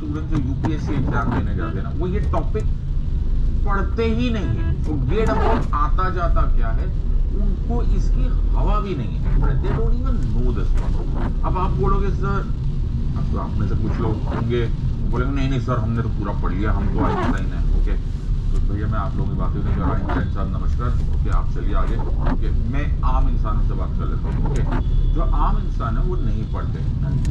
Student जो UPSC exam देने जाते हैं ना, वो ये टॉपिक पढ़ते ही नहीं है। तो गेट अबाउट आता जाता क्या है, उनको इसकी हवा भी नहीं है। They don't even know this one. अब आप बोलोगे सर, अब तो आप में से कुछ लोग होंगे बोलेंगे नहीं नहीं सर हमने तो पूरा पढ़ लिया, हम तो आइंस्टाइन है। ओके, तो भैया मैं आप लोगों की बातें नहीं कर रहा। आइंस्टाइन साहब नमस्कार। ओके, आप चलिए आगे। ओके, मैं आम इंसानों से बात कर लेता हूँ। ओके, जो आम इंसान है वो नहीं पढ़ते।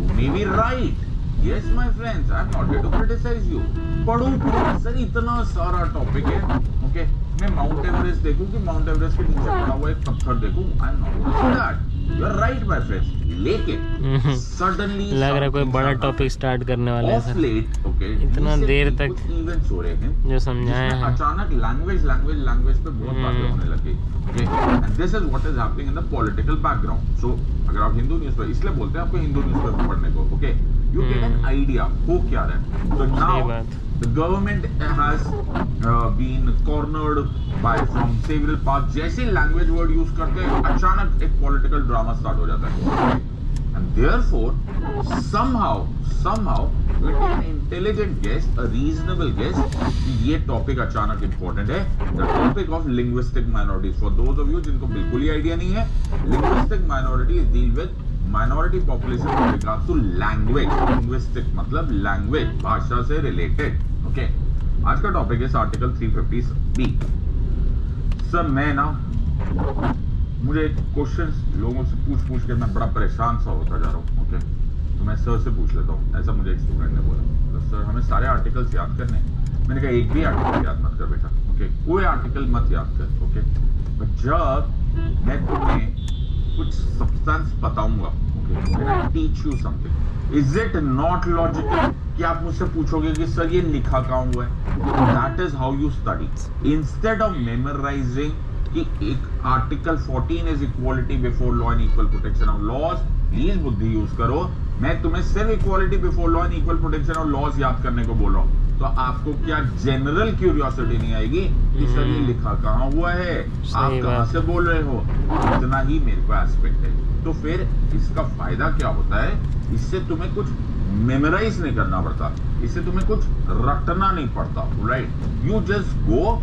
You may be right, yes my friends, I am not here to criticise you. पढ़ो सर, इतना सारा टॉपिक है। ओके, मैं माउंट एवरेस्ट देखूं कि माउंट एवरेस्ट के नीचे पड़ा हुआ एक पत्थर देखूं, I am not going to that. You are right my friends. लेकिन सडनली लग रहा है कोई बड़ा टॉपिक स्टार्ट करने वाले हैं सर। ओके, इतना देर तक इवेंट्स हो रहे हैं जो समझाया है, अचानक लैंग्वेज पे बहुत बातें होने लगी। Okay, and this is what is happening in the political background. So अगर आप हिंदू न्यूज़पेपर, इसलिए बोलते हैं आपको हिंदू न्यूज़पेपर पढ़ने को। Okay, you get an idea हो क्या रहा है। तो now the government has been cornered by from several parts। जैसे लैंग्वेज वर्ड यूज करते हैं अचानक एक पॉलिटिकल ड्रामा स्टार्ट हो जाता है। and therefore somehow with an intelligent guess, a reasonable guess कि ये टॉपिक अचानक इंपॉर्टेंट है। the topic of linguistic minorities, for those of you जिनको बिल्कुल ही आइडिया नहीं है, linguistic minorities deal with minority population with regards to language। linguistic मतलब language, भाषा से रिलेटेड। ओके, आज का टॉपिक है आर्टिकल 350B। सर मैं ना, मुझे क्वेश्चंस लोगों से पूछ के मैं बड़ा परेशान सा होता जा रहा हूँ। ओके, तो मैं सर से पूछ लेता हूँ। ऐसा मुझे एक स्टूडेंट ने बोला, तो सर हमें सारे आर्टिकल्स याद करने। मैंने कहा एक भी आर्टिकल याद मत कर बेटा। ओके, कोई आर्टिकल मत याद कर। ओके, जब मैं तुम्हें कुछ सब्सटेंस बताऊंगा, teach you something, is it not logical कि आप मुझसे पूछोगे कि सर ये लिखा कहाँ हुआ है। That is how you study. Instead of memorising कि एक article 14 is equality before law and equal protection of laws, please बुद्धि यूज करो। मैं तुम्हें सिर्फ equality before law and equal protection of laws याद करने को बोल रहा हूँ, तो आपको क्या जनरल क्यूरियोसिटी नहीं आएगी कि सर ये लिखा कहाँ हुआ है, आप कहाँ से बोल रहे हो। इतना ही मेरे को एस्पेक्ट है। तो फिर इसका फायदा क्या होता है, इससे तुम्हें कुछ मेमोराइज नहीं करना पड़ता, इससे तुम्हें कुछ रटना नहीं पड़ता। Right, you just go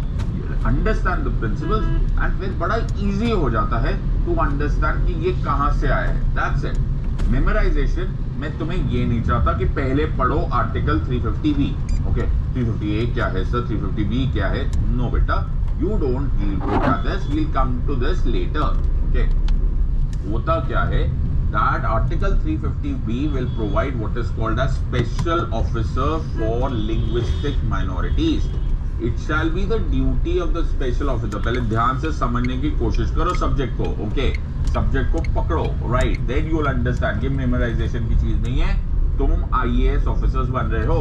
understand the principles and फिर बड़ा इजी हो जाता है टू अंडरस्टैंड कि ये कहाँ से आया है। That's it. मेमोराइजेशन मैं तुम्हें ये नहीं चाहता कि पहले पढ़ो आर्टिकल 350B। ओके, 350A क्या है सर, 350B क्या है। नो बेटा, you don't look at this, we will come to this later. Okay, होता क्या है, that article 350B will provide what is called as special officer for linguistic minorities। It shall be the duty of the special officer। पहले ध्यान से समझने की कोशिश करो सब्जेक्ट को। ओके, सब्जेक्ट को पकड़ो। Right, then you will understand कि मेमोराइजेशन की चीज नहीं है, तुम IAS ऑफिसर्स बन रहे हो।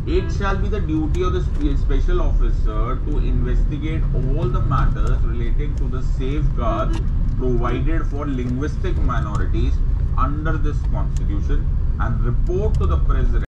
It shall be the duty of the special officer to investigate all the matters relating to the safeguards provided for linguistic minorities under this constitution and report to the president